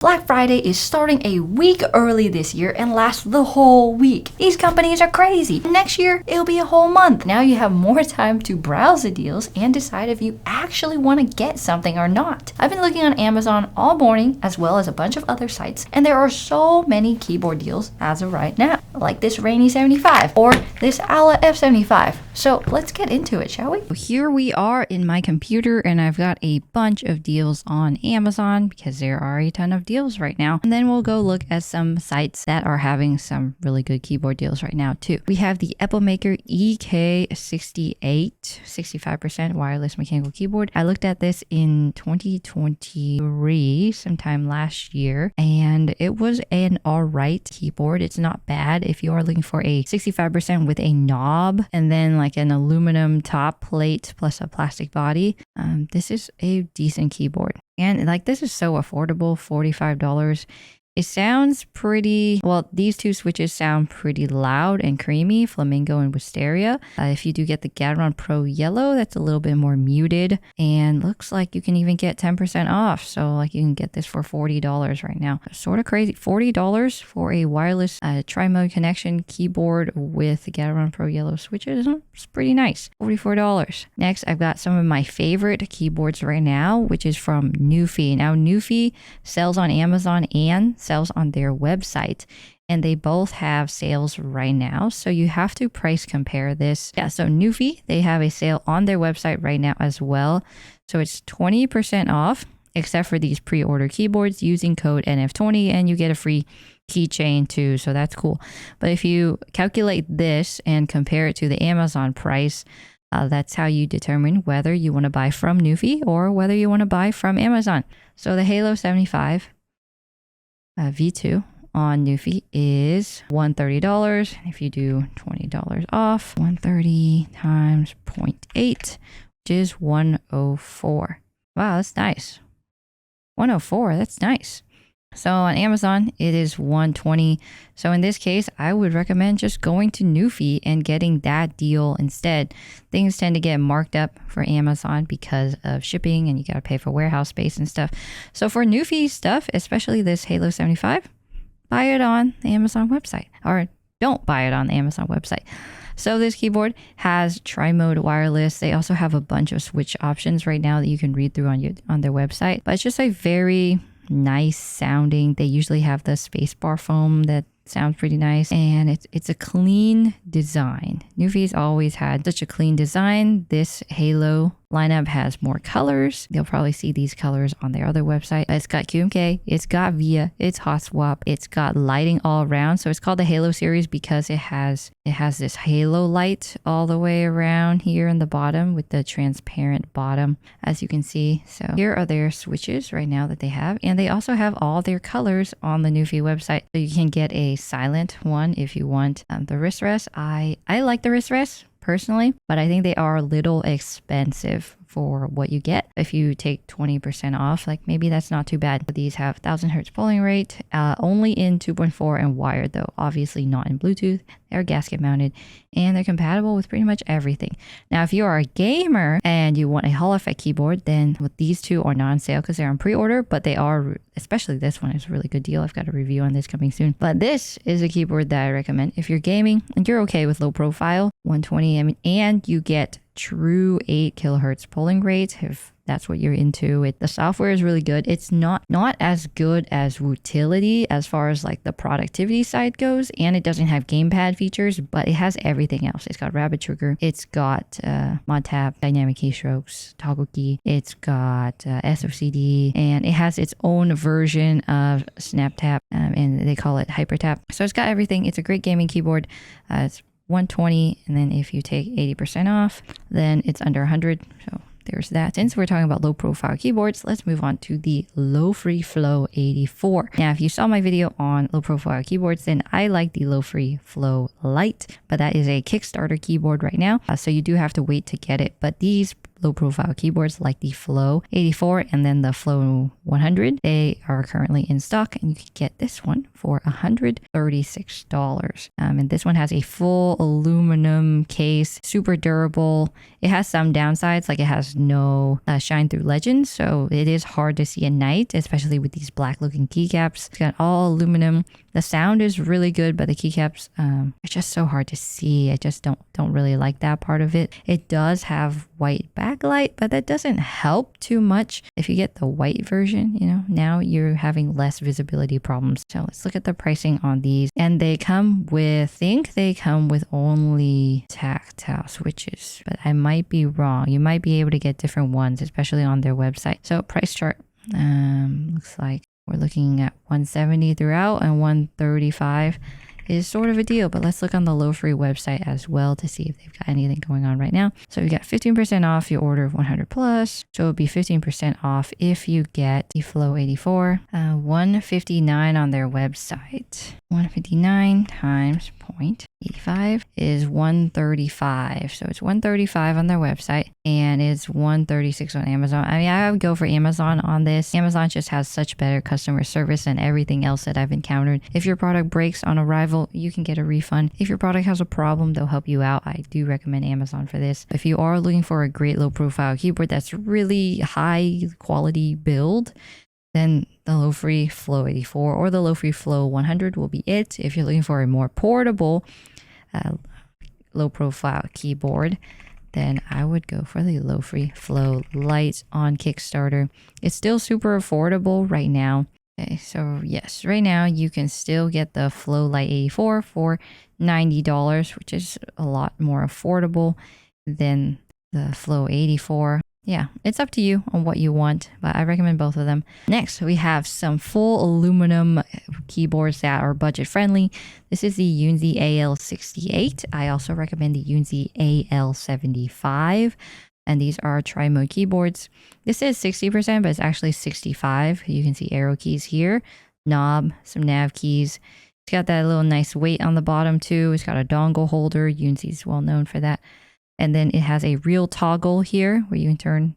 Black Friday is starting a week early this year and lasts the whole week. These companies are crazy. Next year, it'll be a whole month. Now you have more time to browse the deals and decide if you actually want to get something or not. I've been looking on Amazon all morning as well as a bunch of other sites, and there are so many keyboard deals as of right now, like this Rainy75 or this Aula F75. So let's get into it, shall we? Here we are in my computer, and I've got a bunch of deals on Amazon because there are a ton of deals right now. And then we'll go look at some sites that are having some really good keyboard deals right now too. We have the Epomaker EK68 65% wireless mechanical keyboard. I looked at this in 2023 sometime last year, and it was an alright keyboard. It's not bad if you are looking for a 65% with a knob and then like an aluminum top plate plus a plastic body. This is a decent keyboard. And like, this is so affordable, $45. It sounds pretty, well, these two switches sound pretty loud and creamy, Flamingo and Wisteria. If you do get the Gateron Pro Yellow, that's a little bit more muted, and looks like you can even get 10% off. So like you can get this for $40 right now. Sort of crazy. $40 for a wireless tri-mode connection keyboard with the Gateron Pro Yellow switches. It's pretty nice. $44. Next, I've got some of my favorite keyboards right now, which is from Nuphy. Now, Nuphy sells on Amazon and sells on their website, and they both have sales right now, so you have to price compare this. Yeah, so Nuphy, they have a sale on their website right now as well, so it's 20% off except for these pre-order keyboards using code NF20, and you get a free keychain too, so that's cool. But if you calculate this and compare it to the Amazon price, that's how you determine whether you want to buy from Nuphy or whether you want to buy from Amazon. So the Halo75 V2 on Nuphy is $130. If you do $20 off, 130 times 0.8, which is 104. Wow, that's nice. 104, that's nice. So on Amazon, it is $120. So in this case, I would recommend just going to Nuphy and getting that deal instead. Things tend to get marked up for Amazon because of shipping, and you got to pay for warehouse space and stuff. So for Nuphy stuff, especially this Halo75, buy it on the Amazon website, or don't buy it on the Amazon website. So this keyboard has tri-mode wireless. They also have a bunch of switch options right now that you can read through on their website. But it's just a very nice sounding. They usually have the spacebar foam that sounds pretty nice, and it's a clean design. Nuphy's always had such a clean design. This Halo lineup has more colors. They'll probably see these colors on their other website. It's got QMK, it's got VIA, it's hot swap, it's got lighting all around. So it's called the Halo series because it has this halo light all the way around here in the bottom with the transparent bottom, as you can see. So here are their switches right now that they have, and they also have all their colors on the Nuphy website. So you can get a silent one if you want. The wrist rest, I like the wrist rest personally, but I think they are a little expensive for what you get. If you take 20% off, like maybe that's not too bad. These have 1000 hertz polling rate, only in 2.4 and wired though, obviously not in Bluetooth. They're gasket mounted, and they're compatible with pretty much everything. Now, if you are a gamer and you want a Hall effect keyboard, then these two are not on sale because they're on pre-order, but they are, especially this one is a really good deal. I've got a review on this coming soon. But this is a keyboard that I recommend if you're gaming and you're okay with low profile, 120, and you get true 8 kilohertz polling rate if that's what you're into. The software is really good. It's not as good as Wootility as far as like the productivity side goes, and it doesn't have gamepad features, but it has everything else. It's got rapid trigger, it's got mod tab, dynamic keystrokes, toggle key, it's got SOCD, and it has its own version of snap tap, and they call it hyper tap. So it's got everything. It's a great gaming keyboard. It's 120, and then if you take 80% off, then it's under 100. So there's that. Since we're talking about low profile keyboards, let's move on to the Lofree Flow 84. Now, if you saw my video on low profile keyboards, then I like the Lofree Flow Lite, but that is a Kickstarter keyboard right now. So you do have to wait to get it. But these low profile keyboards like the Flow 84 and then the Flow 100. They are currently in stock and you can get this one for $136. And this one has a full aluminum case, super durable. It has some downsides, like it has no shine through legends, so it is hard to see at night, especially with these black looking keycaps. It's got all aluminum. The sound is really good, but the keycaps are just so hard to see. I just don't really like that part of it. It does have white backlight, but that doesn't help too much. If you get the white version, you know, now you're having less visibility problems. So let's look at the pricing on these. And they come with, I think they come with only tactile switches, but I might be wrong. You might be able to get different ones, especially on their website. So price chart looks like we're looking at 170 throughout and 135 is sort of a deal, but let's look on the Lofree website as well to see if they've got anything going on right now. So we got 15% off your order of 100 plus. So it would be 15% off if you get the Flow 84, 159 on their website. 159 times 0.85 is 135. So it's 135 on their website and it's 136 on Amazon. I mean, I would go for Amazon on this. Amazon just has such better customer service than everything else that I've encountered. If your product breaks on arrival, you can get a refund. If your product has a problem, they'll help you out. I do recommend Amazon for this. If you are looking for a great low profile keyboard that's really high quality build, then the Lofree Flow 84 or the Lofree Flow 100 will be it. If you're looking for a more portable low profile keyboard, then I would go for the Lofree Flow Lite on Kickstarter. It's still super affordable right now. Okay, so yes, right now you can still get the Flow Lite 84 for $90, which is a lot more affordable than the Flow 84. Yeah, it's up to you on what you want, but I recommend both of them. Next, we have some full aluminum keyboards that are budget friendly. This is the Yunzii AL68. I also recommend the Yunzii AL75. And these are tri-mode keyboards. This is 60%, but it's actually 65. You can see arrow keys here, knob, some nav keys. It's got that little nice weight on the bottom too. It's got a dongle holder. Yunzii's well known for that. And then it has a real toggle here where you can turn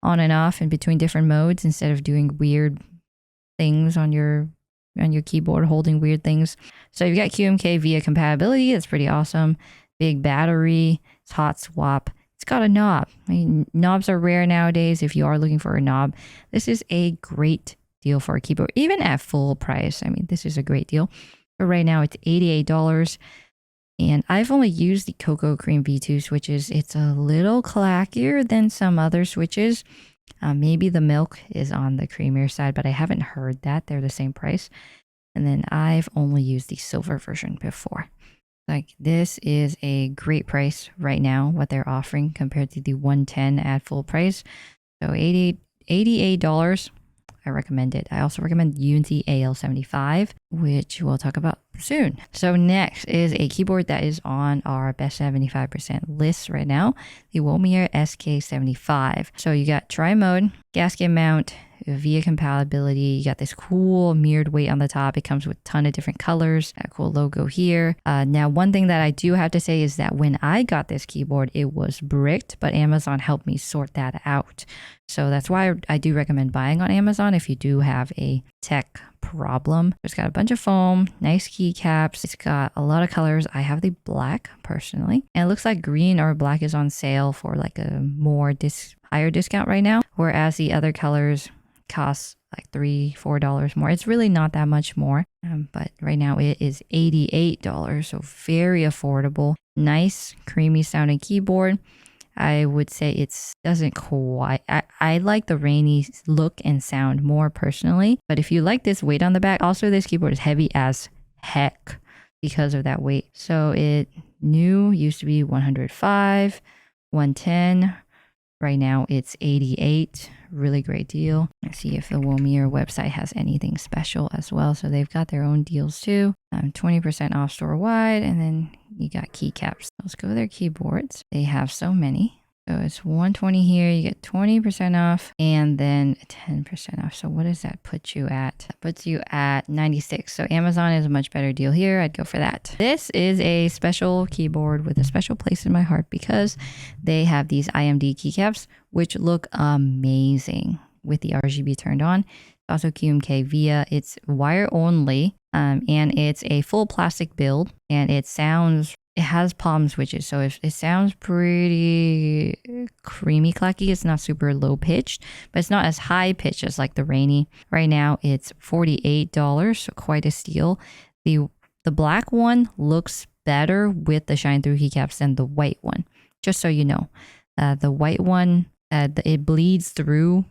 on and off in between different modes instead of doing weird things on your keyboard, holding weird things. So you've got QMK via compatibility. That's pretty awesome. Big battery. It's hot swap. It's got a knob. I mean, knobs are rare nowadays. If you are looking for a knob, this is a great deal for a keyboard, even at full price. I mean, this is a great deal. But right now it's $88. And I've only used the Cocoa Cream V2 switches. It's a little clackier than some other switches. Maybe the milk is on the creamier side, but I haven't heard that. They're the same price. And then I've only used the silver version before. Like, this is a great price right now, what they're offering compared to the $110 at full price. So $88. I recommend it. I also recommend Yunzii AL75, which we'll talk about soon. So next is a keyboard that is on our best 75% list right now, the Womier SK75. So you got tri-mode, gasket mount, via compatibility. You got this cool mirrored weight on the top. It comes with a ton of different colors. A cool logo here. Now, one thing that I do have to say is that when I got this keyboard, it was bricked, but Amazon helped me sort that out. So that's why I do recommend buying on Amazon if you do have a tech problem. It's got a bunch of foam, nice keycaps. It's got a lot of colors. I have the black personally, and it looks like green or black is on sale for like a more higher discount right now, whereas the other colors costs like $3-4 more. It's really not that much more, but right now it is $88, so very affordable. Nice creamy sounding keyboard. I would say it doesn't quite, I like the rainy look and sound more personally, but if you like this weight on the back, also this keyboard is heavy as heck because of that weight. So it used to be 105, 110. Right now it's 88. Really great deal. Let's see if the Womier website has anything special as well. So they've got their own deals too. 20% off store wide, and then you got keycaps. Let's go to their keyboards. They have so many. So it's 120 here, you get 20% off and then 10% off. So what does that put you at? That puts you at 96. So Amazon is a much better deal here. I'd go for that. This is a special keyboard with a special place in my heart because they have these IMD keycaps, which look amazing with the RGB turned on. It's also QMK via, it's wire only, and it's a full plastic build, and it has palm switches, so it sounds pretty creamy clacky. It's not super low pitched, but it's not as high pitched as like the Rainy. Right now it's $48, so quite a steal. The black one looks better with the shine through keycaps than the white one, just so you know. The white one, it bleeds through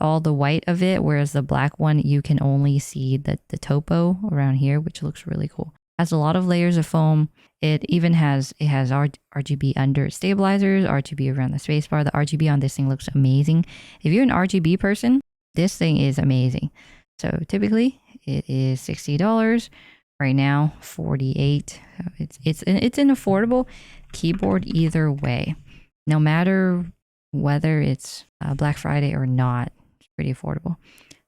all the white of it, whereas the black one you can only see the topo around here, which looks really cool. Has a lot of layers of foam. It even has RGB under stabilizers, RGB around the spacebar. The RGB on this thing looks amazing. If you're an RGB person, this thing is amazing. So typically it is $60. Right now, $48. So it's an affordable keyboard either way. No matter whether it's Black Friday or not, it's pretty affordable.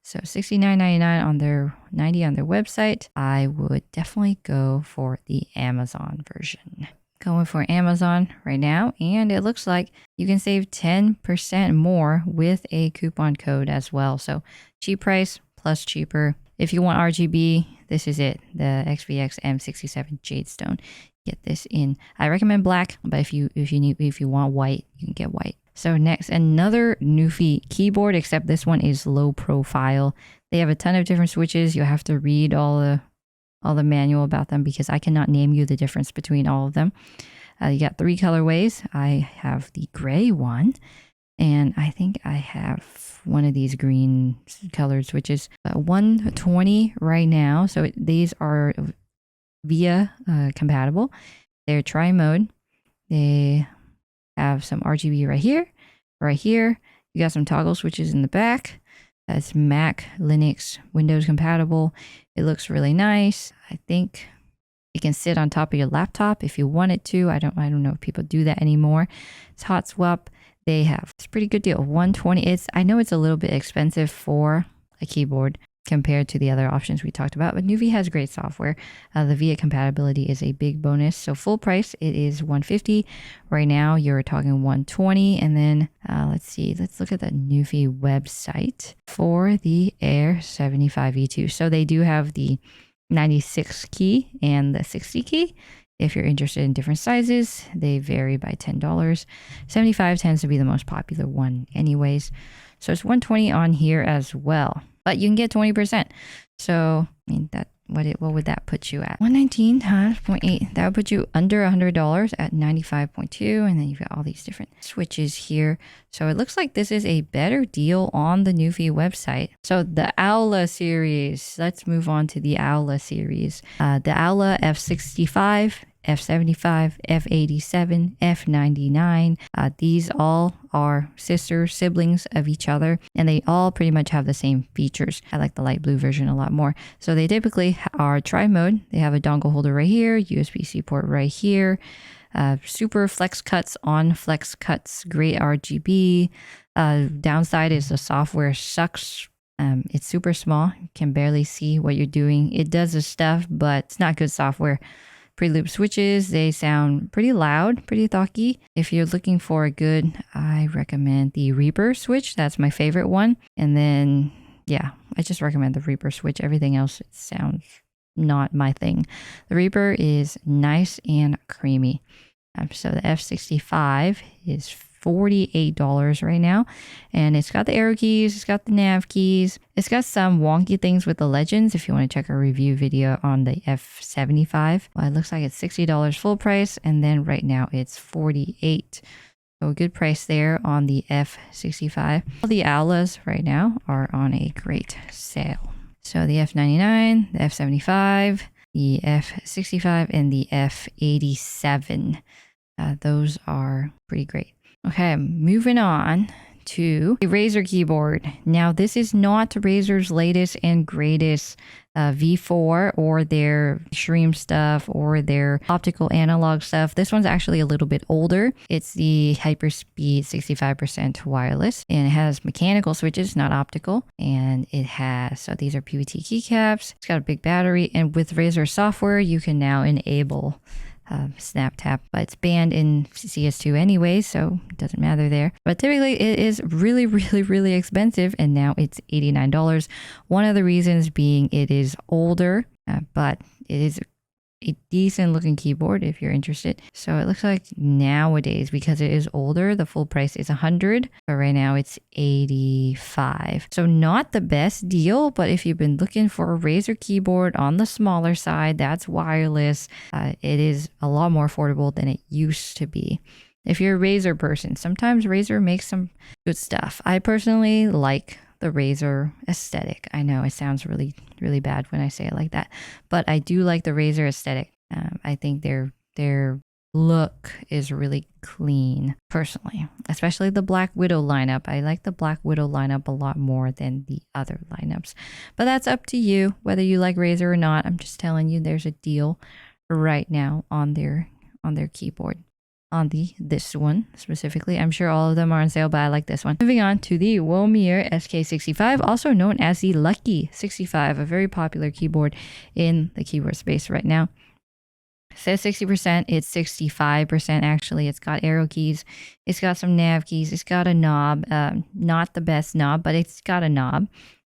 So $69.99 on their $90 on their website. I would definitely go for the Amazon version. Going for Amazon right now, and it looks like you can save 10% more with a coupon code as well. So cheap price plus cheaper. If you want RGB, this is it. The XVX M67 Jadestone. Get this in. I recommend black, but if you want white, you can get white. So next, another Nuphy keyboard, except this one is low profile. They have a ton of different switches. You'll have to read all the manual about them because I cannot name you the difference between all of them. You got 3 colorways. I have the gray one, and I think I have one of these green colored switches. 120 right now. So these are via compatible. They're tri-mode. They have some RGB right here. You got some toggle switches in the back. That's Mac, Linux, Windows compatible. It looks really nice. I think it can sit on top of your laptop if you want it to. I don't know if people do that anymore. It's hot swap. It's a pretty good deal. 120. I know it's a little bit expensive for a keyboard compared to the other options we talked about, but Nuphy has great software. The VIA compatibility is a big bonus. So full price, it is $150. Right now, you're talking $120. And then let's look at the Nuphy website for the Air75 V2. So they do have the 96 key and the 60 key. If you're interested in different sizes, they vary by $10. 75 tends to be the most popular one anyways. So it's $120 on here as well. But you can get 20%. So, I mean, what would that put you at? 119 times 0.8. That would put you under $100 at 95.2. And then you've got all these different switches here. So it looks like this is a better deal on the Nuphy website. So the Aula series. Let's move on to the Aula series. The Aula F65, F75, F87, F99. These all are siblings of each other, and they all pretty much have the same features. I like the light blue version a lot more. So they typically are tri-mode. They have a dongle holder right here, USB-C port right here, super flex cuts on flex cuts, great RGB. Downside is the software sucks. It's super small. You can barely see what you're doing. It does the stuff, but it's not good software. Pre-loop switches, they sound pretty loud, pretty talky. If you're looking for a good, I recommend the Reaper switch. That's my favorite one. And then, yeah, I just recommend the Reaper switch. Everything else, it sounds not my thing. The Reaper is nice and creamy. So the F65 is $48 right now, and it's got the arrow keys, it's got the nav keys, it's got some wonky things with the legends. If you want to check a review video on the F75, well, it looks like it's $60 full price, and then right now it's $48. So a good price there on the F65. All the Aulas right now are on a great sale. So the F99, the F75, the F65, and the F87. Those are pretty great. Okay, moving on to a Razer keyboard. Now, this is not Razer's latest and greatest V4 or their extreme stuff or their optical analog stuff. This one's actually a little bit older. It's the Hyperspeed 65% wireless, and it has mechanical switches, not optical. And it has, so these are PVT keycaps. It's got a big battery, and with Razer software, you can now enable snap tap, but it's banned in CS2 anyway, so it doesn't matter there. But typically it is really expensive, and now it's $89. One of the reasons being it is older, but it is a decent looking keyboard if you're interested. So it looks like nowadays, because it is older, the full price is $100, but right now it's $85. So not the best deal, but if you've been looking for a Razer keyboard on the smaller side that's wireless, it is a lot more affordable than it used to be. If you're a Razer person, sometimes Razer makes some good stuff. I personally like the Razer aesthetic. I know it sounds really bad when I say it like that, but I do like the Razer aesthetic. I think their look is really clean personally, especially the Blackwidow lineup. I like the Blackwidow lineup a lot more than the other lineups, but that's up to you whether you like Razer or not. I'm just telling you there's a deal right now on their keyboard. On this one specifically. I'm sure all of them are on sale, but I like this one. Moving on to the Womier SK65, also known as the Lucky 65, a very popular keyboard in the keyboard space right now. It says 60%, it's 65% actually. It's got arrow keys, it's got some nav keys, it's got a knob, not the best knob, but it's got a knob.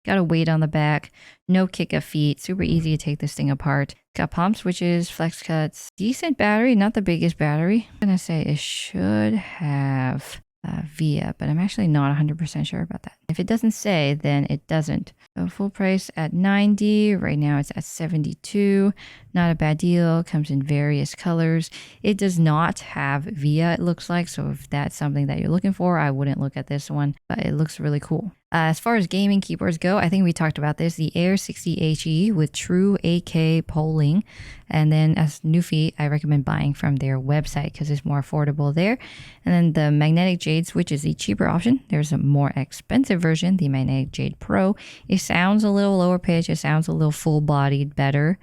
Got a weight on the back, no kick of feet, super easy to take this thing apart. Got palm switches, flex cuts, decent battery, not the biggest battery. I'm gonna say it should have VIA, but I'm actually not 100% sure about that. If it doesn't say, then it doesn't. So full price at $90, right now it's at $72. Not a bad deal, comes in various colors. It does not have VIA, it looks like, so if that's something that you're looking for, I wouldn't look at this one, but it looks really cool. As far as gaming keyboards go, I think we talked about this, the Air60HE with true 8K polling. And then as Nuphy, I recommend buying from their website because it's more affordable there. And then the Magnetic Jade switch is the cheaper option. There's a more expensive version, the Magnetic Jade Pro. It sounds a little lower pitch, it sounds a little full-bodied better,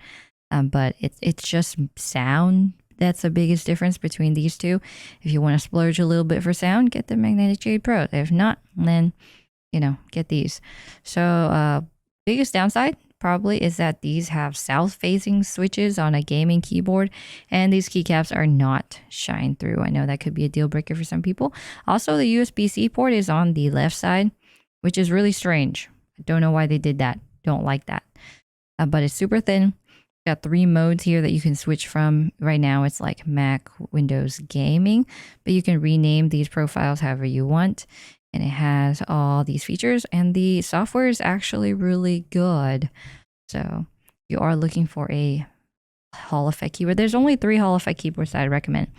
but it's just sound. That's the biggest difference between these two. If you want to splurge a little bit for sound, get the Magnetic Jade Pro. If not, then get these. So biggest downside probably is that these have south-facing switches on a gaming keyboard, and these keycaps are not shine through. I know that could be a deal breaker for some people. Also, the USB-C port is on the left side, which is really strange. I don't know why they did that. Don't like that. But it's super thin. Got 3 modes here that you can switch from. Right now it's like Mac, Windows, Gaming, but you can rename these profiles however you want. And it has all these features, and the software is actually really good. So if you are looking for a Hall effect keyboard, there's only 3 Hall effect keyboards that I recommend.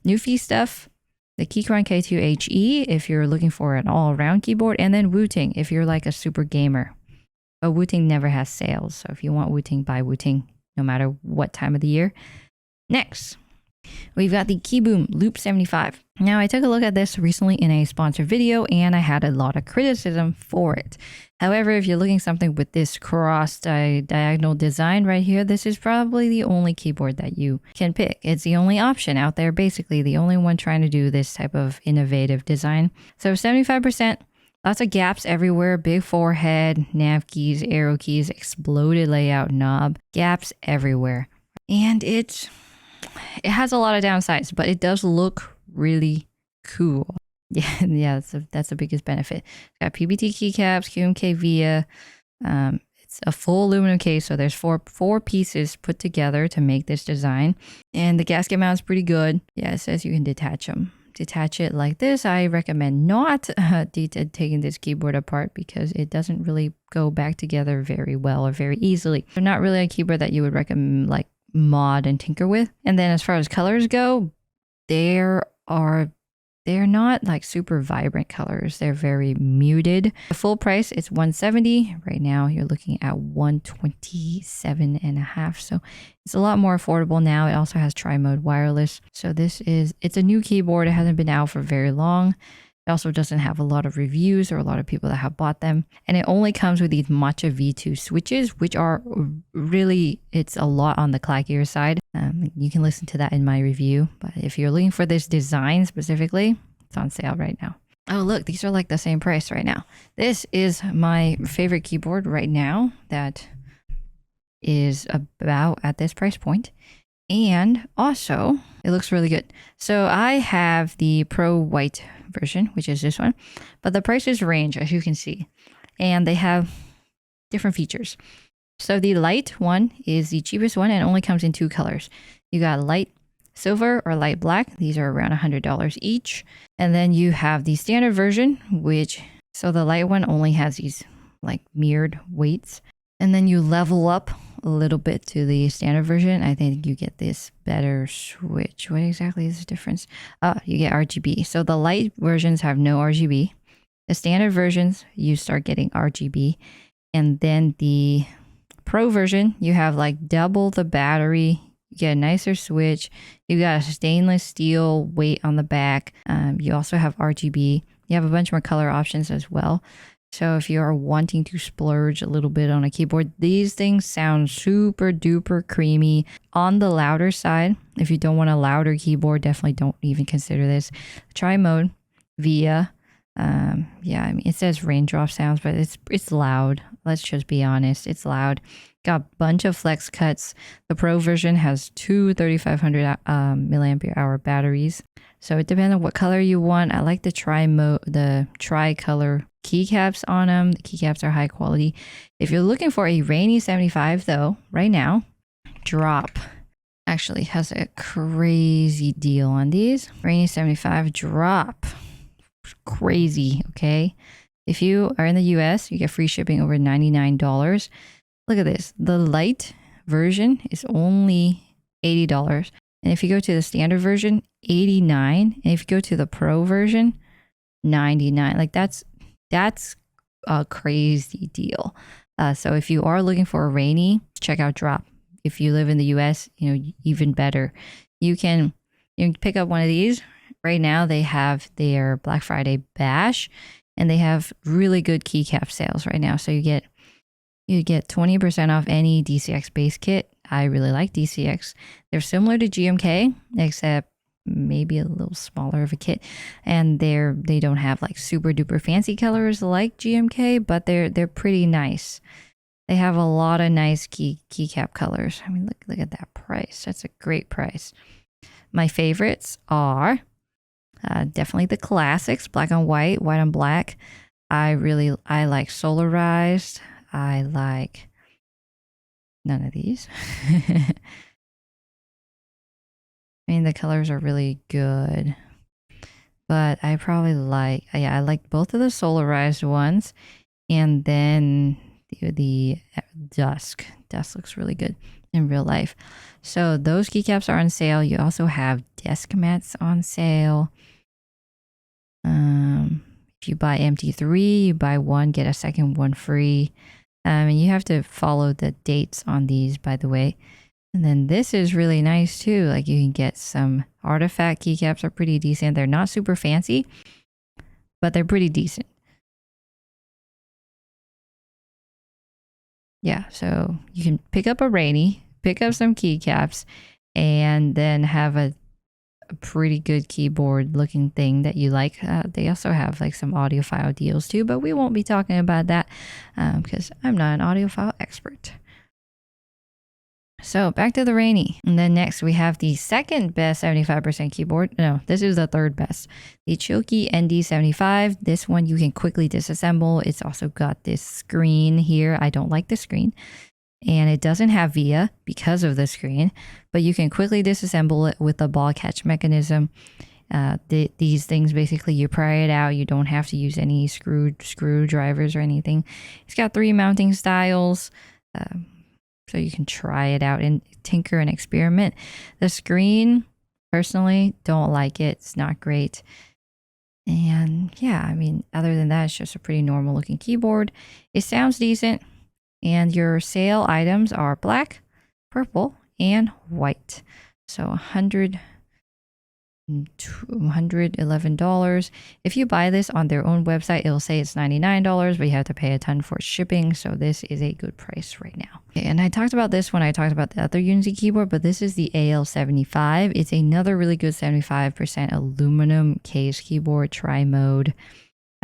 Nuphy stuff, the Keychron K2HE if you're looking for an all-around keyboard, and then Wooting if you're like a super gamer. But Wooting never has sales, so if you want Wooting, buy Wooting no matter what time of the year. Next, we've got the KiiBoom Loop75. Now, I took a look at this recently in a sponsored video, and I had a lot of criticism for it. However, if you're looking something with this cross diagonal design right here, this is probably the only keyboard that you can pick. It's the only option out there, basically the only one trying to do this type of innovative design. So 75%, lots of gaps everywhere, big forehead, nav keys, arrow keys, exploded layout knob, gaps everywhere. And it has a lot of downsides, but it does look really cool. Yeah, that's the biggest benefit. It's got PBT keycaps, QMK VIA. It's a full aluminum case, so there's four pieces put together to make this design. And the gasket mount is pretty good. Yeah, it says you can detach them. Detach it like this. I recommend not taking this keyboard apart because it doesn't really go back together very well or very easily. They're not really a keyboard that you would recommend like mod and tinker with. And then as far as colors go, they're not like super vibrant colors. They're very muted. The full price is $170. Right now you're looking at $127.5. So it's a lot more affordable now. It also has tri-mode wireless. So it's a new keyboard. It hasn't been out for very long. It also doesn't have a lot of reviews or a lot of people that have bought them. And it only comes with these Matcha V2 switches, which are really, it's a lot on the clackier side. You can listen to that in my review. But if you're looking for this design specifically, it's on sale right now. Oh, look, these are like the same price right now. This is my favorite keyboard right now that is about at this price point. And also, it looks really good. So I have the Pro White version, which is this one, but the prices range, as you can see, and they have different features. So the light one is the cheapest one and only comes in 2 colors. You got light silver or light black. These are around $100 each. And then you have the standard version, which, so the light one only has these like mirrored weights. And then you level up a little bit to the standard version. I think you get this better switch. What exactly is the difference? Oh, you get RGB. So the light versions have no RGB. The standard versions, you start getting RGB. And then the Pro version, you have like double the battery. You get a nicer switch. You got a stainless steel weight on the back. You also have RGB. You have a bunch more color options as well. So if you are wanting to splurge a little bit on a keyboard, these things sound super duper creamy. On the louder side, if you don't want a louder keyboard, definitely don't even consider this. Try mode via, yeah, I mean, it says raindrop sounds, but it's loud. Let's just be honest, it's loud. Got a bunch of flex cuts. The Pro version has 2 3500 milliampere hour batteries. So it depends on what color you want. I like the tri-color keycaps on them. The keycaps are high quality. If you're looking for a Rainy75 though, right now, Drop actually has a crazy deal on these. Rainy75 Drop. Crazy, okay? If you are in the US, you get free shipping over $99. Look at this. The light version is only $80. And if you go to the standard version, $89. And if you go to the Pro version, $99. Like that's a crazy deal. So if you are looking for a rainy, check out Drop. If you live in the US, you know, even better. You can pick up one of these. Right now they have their Black Friday bash and they have really good keycap sales right now. So you get 20% off any DCX base kit. I really like DCX. They're similar to GMK, except maybe a little smaller of a kit, and they don't have like super duper fancy colors like GMK, but they're pretty nice. They have a lot of nice keycap colors. I mean, look at that price. That's a great price. My favorites are definitely the classics, black on white, white on black. I like solarized. I like none of these. I mean, the colors are really good, but I probably like, yeah, I like both of the solarized ones, and then the dusk looks really good in real life. So those keycaps are on sale. You also have desk mats on sale. If you buy MT3, you buy one, get a second one free. And you have to follow the dates on these, by the way. And then this is really nice too. Like you can get some artifact keycaps are pretty decent. They're not super fancy, but they're pretty decent. Yeah, so you can pick up a rainy, pick up some keycaps, and then have a pretty good keyboard looking thing that you like. They also have like some audiophile deals too, but we won't be talking about that because I'm not an audiophile expert. So back to the rainy. And then next we have the second best 75% keyboard. No, this is the third best. The Chilkey ND75. This one you can quickly disassemble. It's also got this screen here. I don't like the screen. And it doesn't have VIA because of the screen, but you can quickly disassemble it with a ball catch mechanism. These things, basically you pry it out. You don't have to use any screwdrivers or anything. It's got 3 mounting styles. So you can try it out and tinker and experiment. The screen, personally, don't like it. It's not great. And yeah, I mean, other than that, it's just a pretty normal looking keyboard. It sounds decent. And your sale items are black, purple, and white. So 100 $211. If you buy this on their own website, it'll say it's $99, but you have to pay a ton for shipping. So this is a good price right now. Okay, and I talked about this when I talked about the other Yunzii keyboard, but this is the AL75. It's another really good 75% aluminum case keyboard, tri-mode.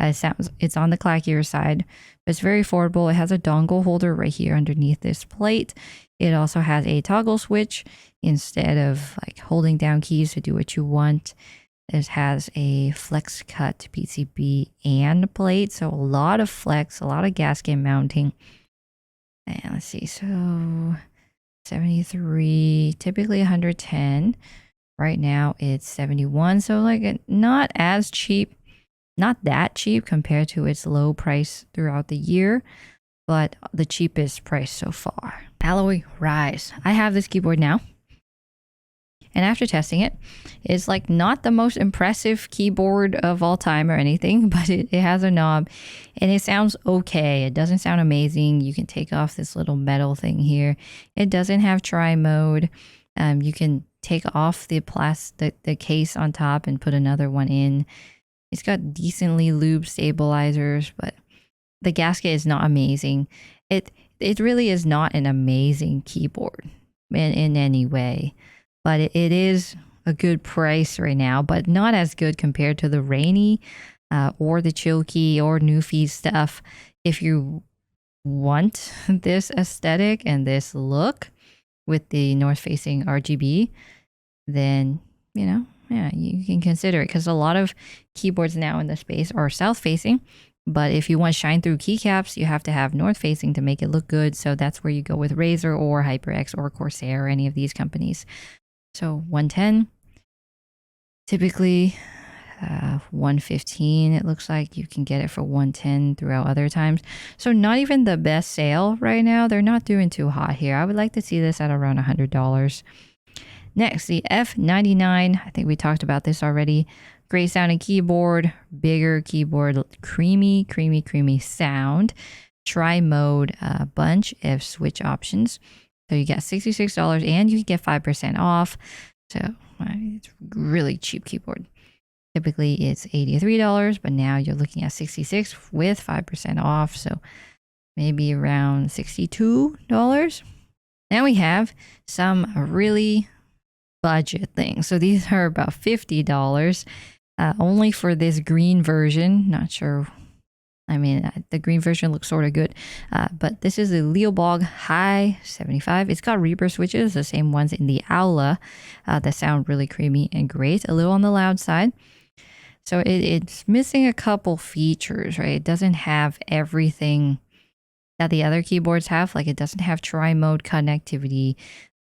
It's on the clackier side, but it's very affordable. It has a dongle holder right here underneath this plate. It also has a toggle switch instead of like holding down keys to do what you want. It has a flex cut PCB and plate, so a lot of flex, a lot of gasket mounting. And let's see, so 73, typically 110. Right now it's 71, so like not as cheap. Not that cheap compared to its low price throughout the year, but the cheapest price so far. Alloy Rise. I have this keyboard now, and after testing it, it's like not the most impressive keyboard of all time or anything, but it has a knob and it sounds okay. It doesn't sound amazing. You can take off this little metal thing here. It doesn't have tri-mode. You can take off the case on top and put another one in. It's got decently lubed stabilizers, but the gasket is not amazing. It really is not an amazing keyboard in any way, but it is a good price right now, but not as good compared to the Rainy or the Chilkey or Nuphy stuff. If you want this aesthetic and this look with the north-facing RGB, then, you know, yeah, you can consider it, because a lot of keyboards now in the space are south-facing. But if you want shine through keycaps, you have to have north-facing to make it look good. So that's where you go with Razer or HyperX or Corsair or any of these companies. So 110, typically 115. It looks like you can get it for 110 throughout other times. So not even the best sale right now. They're not doing too hot here. I would like to see this at around $100. Next, the F99. I think we talked about this already. Great sounding keyboard, bigger keyboard, creamy sound. Tri-mode bunch of switch options. So you get $66 and you can get 5% off. So it's a really cheap keyboard. Typically it's $83, but now you're looking at $66 with 5% off. So maybe around $62. Now we have some really budget things. So these are about $50 only for this green version. Not sure. I mean, the green version looks sort of good, but this is the Leobog Hi75. It's got Reaper switches, the same ones in the Aula that sound really creamy and great, a little on the loud side. So it's missing a couple features, right? It doesn't have everything that the other keyboards have. Like, it doesn't have tri-mode connectivity.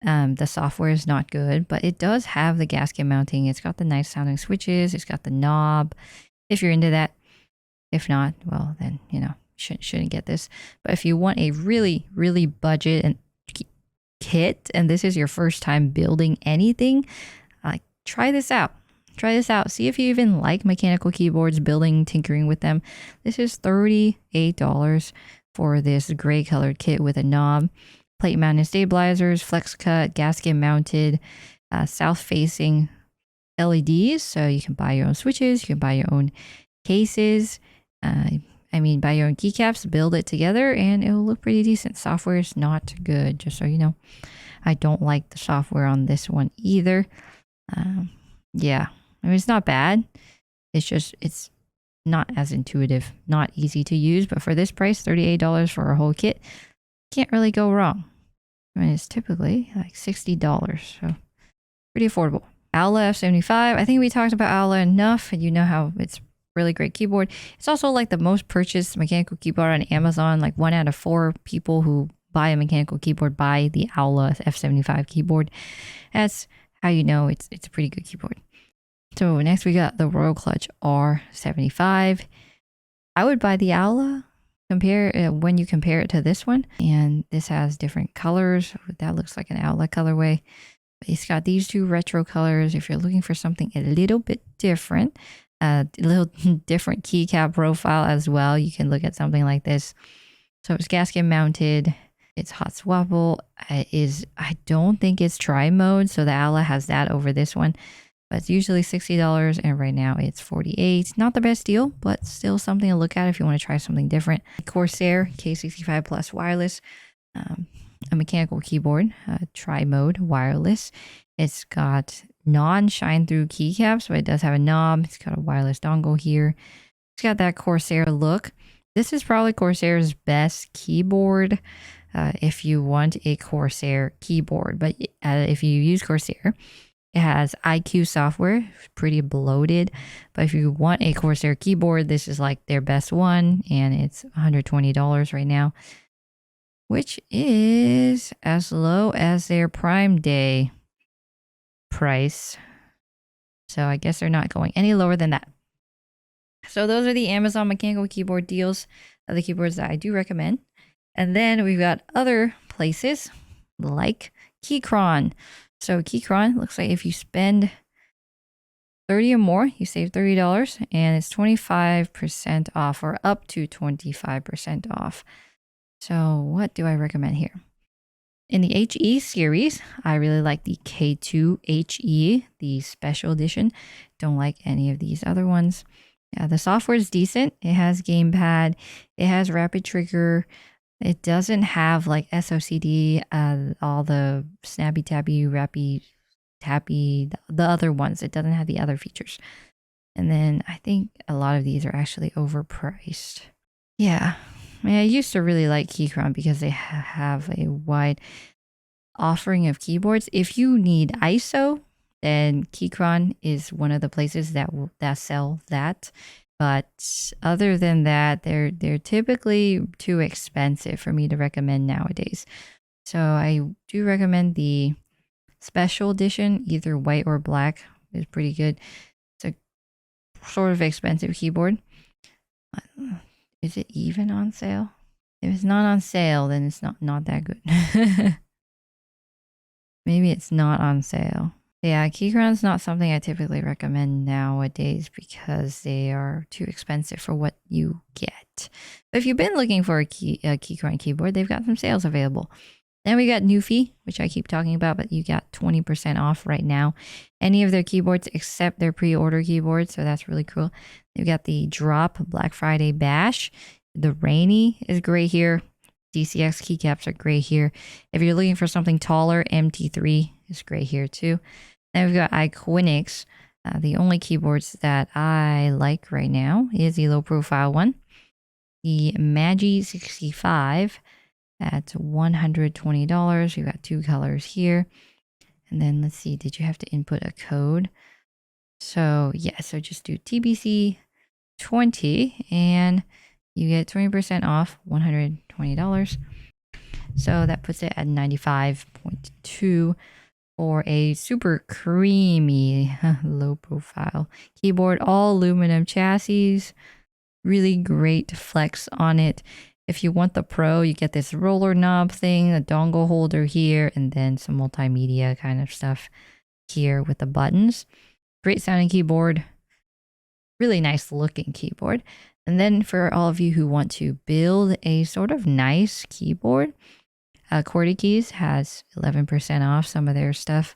The software is not good, but it does have the gasket mounting. It's got the nice sounding switches. It's got the knob, if you're into that. If not, well, then, you know, shouldn't get this. But if you want a really, really budget and kit, and this is your first time building anything, try this out. Try this out. See if you even like mechanical keyboards, building, tinkering with them. This is $38 for this gray colored kit with a knob, plate mounted stabilizers, flex cut, gasket mounted, south facing LEDs. So you can buy your own switches, you can buy your own cases. Buy your own keycaps, build it together, and it will look pretty decent. Software is not good, just so you know. I don't like the software on this one either. Yeah, I mean, it's not bad. It's just, it's not as intuitive, not easy to use. But for this price, $38 for a whole kit, can't really go wrong. I mean, it's typically like $60, so pretty affordable. Aula F75. I think we talked about Aula enough, and you know how it's really great keyboard. It's also like the most purchased mechanical keyboard on Amazon. Like 1 out of 4 people who buy a mechanical keyboard buy the Aula F75 keyboard. That's how you know it's a pretty good keyboard. So next we got the Royal Clutch R75. I would buy the Aula when you compare it to this one. And this has different colors. That looks like an Aula colorway. It's got these 2 retro colors. If you're looking for something a little bit different, a little different keycap profile as well, you can look at something like this. So it's gasket mounted. It's hot swappable. I don't think it's tri-mode, so the Aula has that over this one. but it's usually $60 and right now it's $48. Not the best deal, but still something to look at if you want to try something different. Corsair K65 Plus wireless, a mechanical keyboard, tri-mode wireless. It's got non-shine through keycaps, but it does have a knob. It's got a wireless dongle here. It's got that Corsair look. This is probably Corsair's best keyboard if you want a Corsair keyboard. But if you use Corsair, it has iQ software, pretty bloated. But if you want a Corsair keyboard, this is like their best one, and it's $120 right now, which is as low as their Prime Day price. So I guess they're not going any lower than that. So those are the Amazon mechanical keyboard deals of the keyboards that I do recommend. And then we've got other places like Keychron. So Keychron looks like if you spend $30 or more, you save $30, and it's 25% off or up to 25% off. So what do I recommend here? In the HE series, I really like the K2HE, the special edition. Don't like any of these other ones. Yeah, the software is decent. It has gamepad. It has rapid trigger. It doesn't have like SOCD, all the snappy tappy, rappy tappy, the other ones. It doesn't have the other features. And then I think a lot of these are actually overpriced. Yeah, I mean, I used to really like Keychron because they have a wide offering of keyboards. If you need ISO, then Keychron is one of the places that sell that. But other than that, they're typically too expensive for me to recommend nowadays. So I do recommend the special edition, either white or black, is pretty good. It's a sort of expensive keyboard. Is it even on sale? If it's not on sale, then it's not that good. Maybe it's not on sale. Yeah, Keychron's not something I typically recommend nowadays because they are too expensive for what you get. But if you've been looking for a Keychron keyboard, they've got some sales available. Then we got Nuphy, which I keep talking about, but you got 20% off right now. Any of their keyboards except their pre-order keyboards, so that's really cool. They've got the Drop Black Friday Bash. The Rainy is great here. DCX keycaps are great here. If you're looking for something taller, MT3 is great here too. Then we've got iQunix. The only keyboards that I like right now is the low profile one. The Magi 65 at $120. We've got two colors here. And then let's see, did you have to input a code? So yeah, so just do TBC 20 and you get 20% off, $120. So that puts it at 95.2 for a super creamy low profile keyboard. All aluminum chassis, really great flex on it. If you want the Pro, you get this roller knob thing, a dongle holder here, and then some multimedia kind of stuff here with the buttons. Great sounding keyboard, really nice looking keyboard. And then for all of you who want to build a sort of nice keyboard, Qwertykeys has 11% off some of their stuff.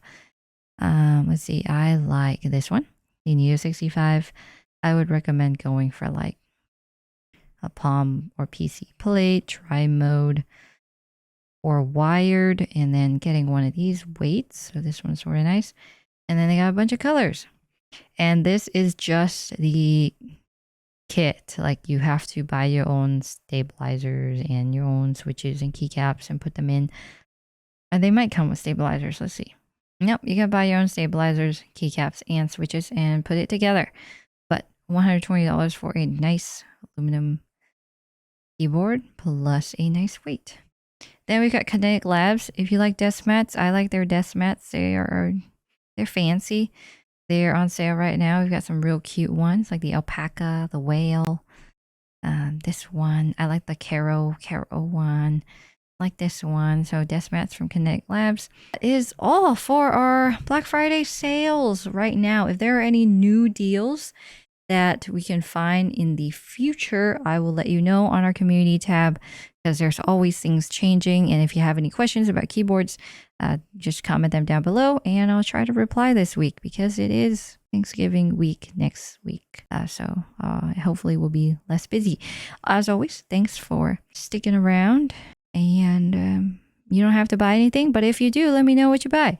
Let's see, I like this one, the Neo 65. I would recommend going for like a palm or PC plate, tri-mode, or wired, and then getting one of these weights. So this one's sort of nice. And then they got a bunch of colors. And this is just the kit. Like you have to buy your own stabilizers and your own switches and keycaps and put them in. And they might come with stabilizers. Let's see. Nope, you gotta buy your own stabilizers, keycaps, and switches and put it together. But $120 for a nice aluminum keyboard plus a nice weight. Then we got Kinetic Labs. If you like desk mats, I like their desk mats. They're fancy. They're on sale right now. We've got some real cute ones like the alpaca, the whale. This one, I like the Caro one. I like this one. So desk mats from Kinetic Labs. That is all for our Black Friday sales right now. If there are any new deals that we can find in the future, I will let you know on our community tab, because there's always things changing. And if you have any questions about keyboards, just comment them down below and I'll try to reply this week because it is Thanksgiving week next week. So hopefully we'll be less busy. As always, thanks for sticking around, and you don't have to buy anything, but if you do, let me know what you buy.